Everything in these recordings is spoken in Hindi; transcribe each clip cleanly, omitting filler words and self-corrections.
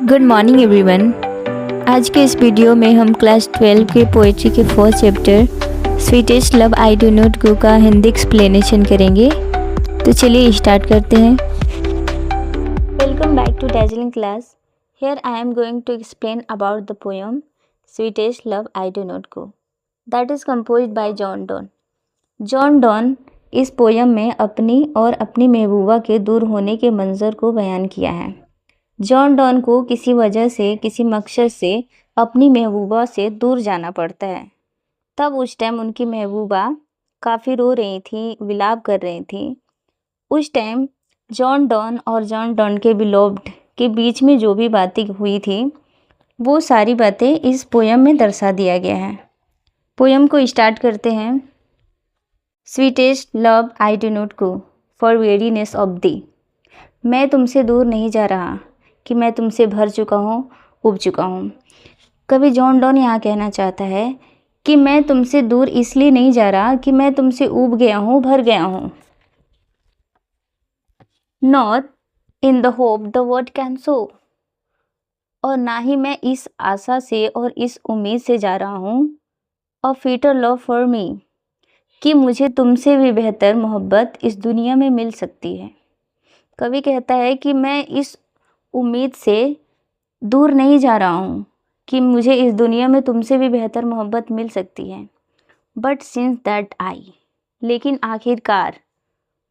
Good morning everyone. आज के इस वीडियो में हम क्लास 12 के पोएट्री के first chapter sweetest love I do not go का हिंदी एक्सप्लेनेशन करेंगे। तो चलिए स्टार्ट करते हैं। Welcome back to dazzling class. Here I am going to explain about the poem sweetest love I do not go that is composed by John Donne. John Donne इस पोएम में अपनी और अपनी महबूबा के दूर होने के मंजर को बयान किया है। जॉन डॉन को किसी वजह से, किसी मकसद से अपनी महबूबा से दूर जाना पड़ता है। तब उस टाइम उनकी महबूबा काफ़ी रो रही थी, विलाप कर रही थी। उस टाइम जॉन डॉन और जॉन डॉन के बिलोव्ड के बीच में जो भी बातें हुई थी वो सारी बातें इस पोएम में दर्शा दिया गया है। पोएम को स्टार्ट करते हैं। Sweetest love I do not go for weariness of the. मैं तुमसे दूर नहीं जा रहा कि मैं तुमसे भर चुका हूँ, उब चुका हूँ। कवि जॉन डॉन यहाँ कहना चाहता है कि मैं तुमसे दूर इसलिए नहीं जा रहा कि मैं तुमसे उब गया हूँ, भर गया हूँ। Not in the hope the word can so, और ना ही मैं इस आशा से और इस उम्मीद से जा रहा हूँ अ फिटर लव फॉर मी, कि मुझे तुमसे भी बेहतर मोहब्बत इस दुनिया में मिल सकती है। कवि कहता है कि मैं इस उम्मीद से दूर नहीं जा रहा हूँ कि मुझे इस दुनिया में तुमसे भी बेहतर मोहब्बत मिल सकती है। बट सिंस दैट आई, लेकिन आखिरकार,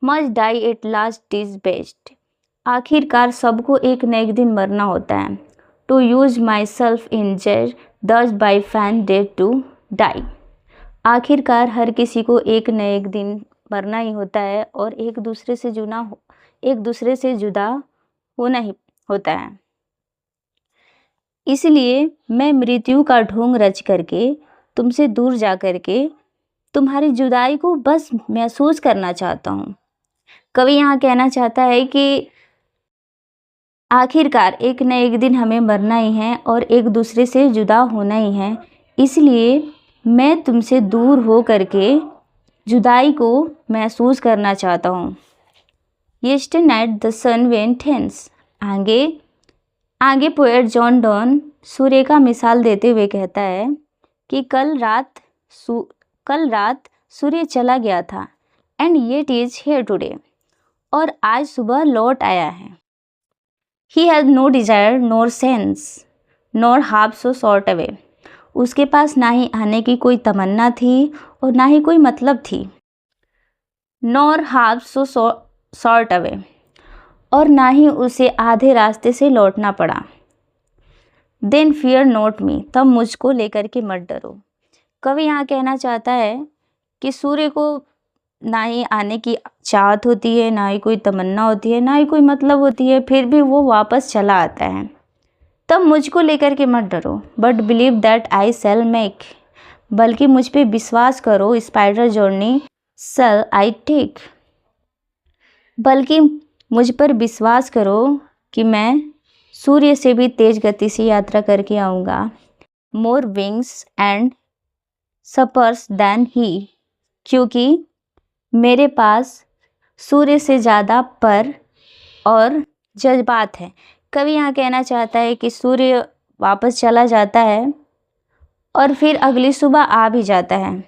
must die at last is best, आखिरकार सबको एक न एक दिन मरना होता है। To use myself in jest thus by feigned deaths to die, आखिरकार हर किसी को एक न एक दिन मरना ही होता है और एक दूसरे से जुदा होना ही होता है। इसलिए मैं मृत्यु का ढोंग रच करके तुमसे दूर जा करके तुम्हारी जुदाई को बस महसूस करना चाहता हूँ। कवि यहाँ कहना चाहता है कि आखिरकार एक न एक दिन हमें मरना ही है और एक दूसरे से जुदा होना ही है। इसलिए मैं तुमसे दूर हो करके जुदाई को महसूस करना चाहता हूँ। Yesterday night the sun went hence। आगे पोएट जॉन डॉन सूर्य का मिसाल देते हुए कहता है कि कल रात सूर्य चला गया था। And yet is here today, और आज सुबह लौट आया है। He has no desire nor sense nor half so short away। उसके पास ना ही आने की कोई तमन्ना थी और ना ही कोई मतलब थी। nor half so short away, और ना ही उसे आधे रास्ते से लौटना पड़ा। देन फियर नॉट मी, तब मुझको लेकर के मत डरो। कवि यहाँ कहना चाहता है कि सूर्य को ना ही आने की चाहत होती है, ना ही कोई तमन्ना होती है, ना ही कोई मतलब होती है, फिर भी वो वापस चला आता है। तब मुझको लेकर के मत डरो। But believe that I shall make, बल्कि मुझ पे विश्वास करो, speedier journey shall I take, बल्कि मुझ पर विश्वास करो कि मैं सूर्य से भी तेज गति से यात्रा करके आऊँगा। मोर विंग्स एंड सपर्स दैन ही, क्योंकि मेरे पास सूर्य से ज़्यादा पर और जज्बात है। कवि यहाँ कहना चाहता है कि सूर्य वापस चला जाता है और फिर अगली सुबह आ भी जाता है।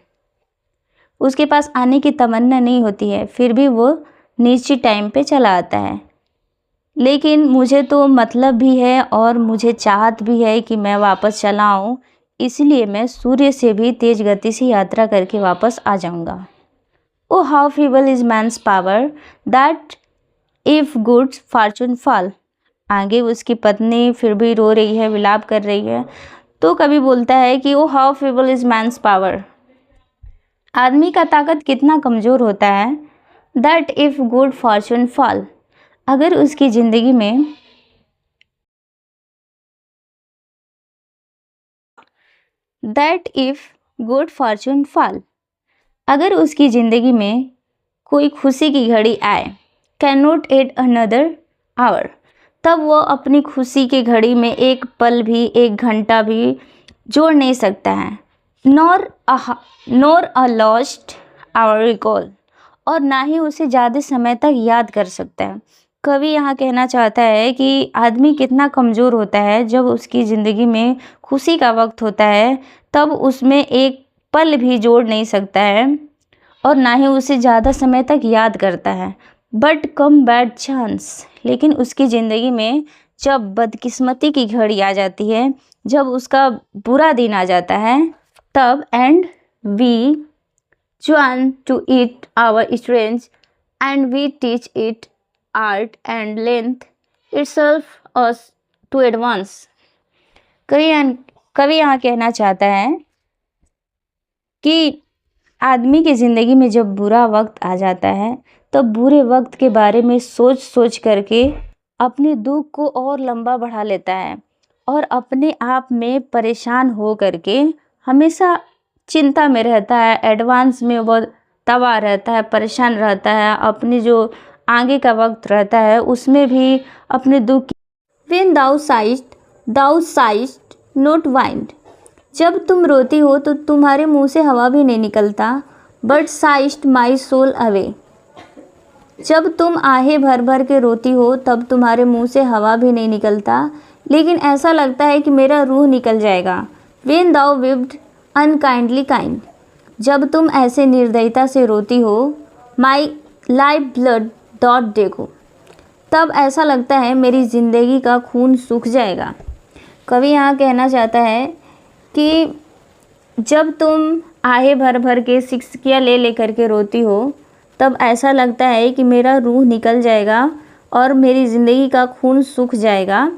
उसके पास आने की तमन्ना नहीं होती है, फिर भी वो निश्चित टाइम पे चला आता है। लेकिन मुझे तो मतलब भी है और मुझे चाहत भी है कि मैं वापस चला आऊँ, इसलिए मैं सूर्य से भी तेज गति से यात्रा करके वापस आ जाऊँगा। O how feeble is man's power that if good fortune fall. आगे उसकी पत्नी फिर भी रो रही है, विलाप कर रही है, तो कभी बोलता है कि O how feeble is man's power, आदमी का ताकत कितना कमज़ोर होता है। That if good fortune fall, अगर उसकी ज़िंदगी में that if good fortune fall, अगर उसकी ज़िंदगी में कोई खुशी की घड़ी आए, cannot add another hour, तब वो अपनी खुशी की घड़ी में एक पल भी, एक घंटा भी जोड़ नहीं सकता है। Nor a lost hour recall, और ना ही उसे ज़्यादा समय तक याद कर सकता है। कवि यहाँ कहना चाहता है कि आदमी कितना कमज़ोर होता है जब उसकी ज़िंदगी में खुशी का वक्त होता है, तब उसमें एक पल भी जोड़ नहीं सकता है और ना ही उसे ज़्यादा समय तक याद करता है। बट कम बैड चांस, लेकिन उसकी ज़िंदगी में जब बदकिस्मती की घड़ी आ जाती है, जब उसका बुरा दिन आ जाता है, तब and we join to it our strength and we teach it art and length itself us to advance। कवि यहाँ कहना चाहता है कि आदमी की ज़िंदगी में जब बुरा वक्त आ जाता है, तब बुरे वक्त के बारे में सोच सोच करके अपने दुख को और लंबा बढ़ा लेता है और अपने आप में परेशान हो करके हमेशा चिंता में रहता है, एडवांस में बहुत तबाह रहता है, परेशान रहता है, अपने जो आगे का वक्त रहता है उसमें भी अपने दुख। When thou sighest not wind, जब तुम रोती हो तो तुम्हारे मुंह से हवा भी नहीं निकलता, but sighest my soul away, जब तुम आहें भर भर के रोती हो तब तुम्हारे मुंह से हवा भी नहीं निकलता, लेकिन ऐसा लगता है कि मेरा रूह निकल जाएगा। When thou wept unkindly kind, जब तुम ऐसे निर्दयता से रोती हो, माई लाइफ ब्लड डॉट देखो, तब ऐसा लगता है मेरी ज़िंदगी का खून सूख जाएगा। कवि यहाँ कहना चाहता है कि जब तुम आहें भर भर के सिसकियाँ ले ले करके रोती हो, तब ऐसा लगता है कि मेरा रूह निकल जाएगा और मेरी ज़िंदगी का खून सूख जाएगा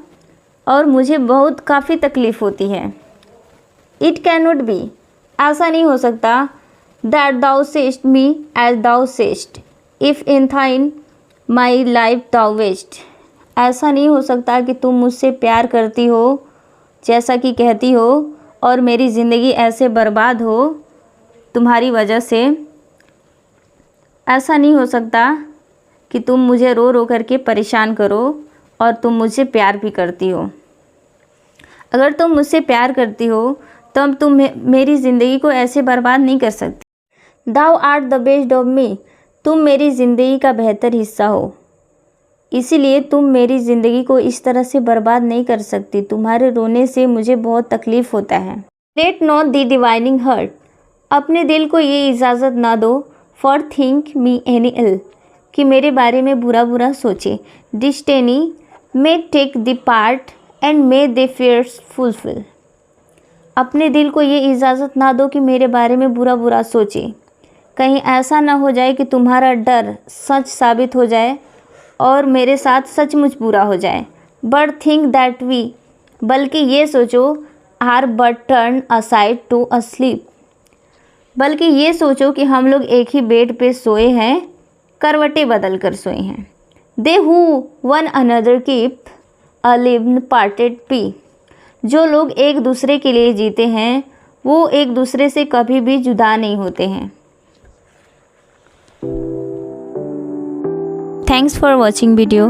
और मुझे बहुत काफ़ी तकलीफ़ होती है। इट कैन नॉट बी, ऐसा नहीं हो सकता। That thou say'st me as thou say'st, if in thine my life thou waste, ऐसा नहीं हो सकता कि तुम मुझसे प्यार करती हो जैसा कि कहती हो और मेरी ज़िंदगी ऐसे बर्बाद हो तुम्हारी वजह से। ऐसा नहीं हो सकता कि तुम मुझे रो रो करके परेशान करो और तुम मुझसे प्यार भी करती हो। अगर तुम मुझसे प्यार करती हो तब तुम मेरी ज़िंदगी को ऐसे बर्बाद नहीं कर सकती। Thou art the best of me, तुम मेरी ज़िंदगी का बेहतर हिस्सा हो, इसीलिए तुम मेरी ज़िंदगी को इस तरह से बर्बाद नहीं कर सकती। तुम्हारे रोने से मुझे बहुत तकलीफ़ होता है। Let not the divining heart, अपने दिल को ये इजाज़त ना दो, forethink me any ill, कि मेरे बारे में बुरा बुरा सोचे। Destiny may take the part and may the fears fulfil, अपने दिल को ये इजाज़त ना दो कि मेरे बारे में बुरा बुरा सोचे। कहीं ऐसा ना हो जाए कि तुम्हारा डर सच साबित हो जाए और मेरे साथ सचमुच बुरा हो जाए। बट थिंक दैट वी, बल्कि ये सोचो, are but turn aside to asleep, बल्कि ये सोचो कि हम लोग एक ही बेड पे सोए हैं, करवटें बदल कर सोए हैं। They who one another keep alive parted be, जो लोग एक दूसरे के लिए जीते हैं वो एक दूसरे से कभी भी जुदा नहीं होते हैं। Thanks for watching video.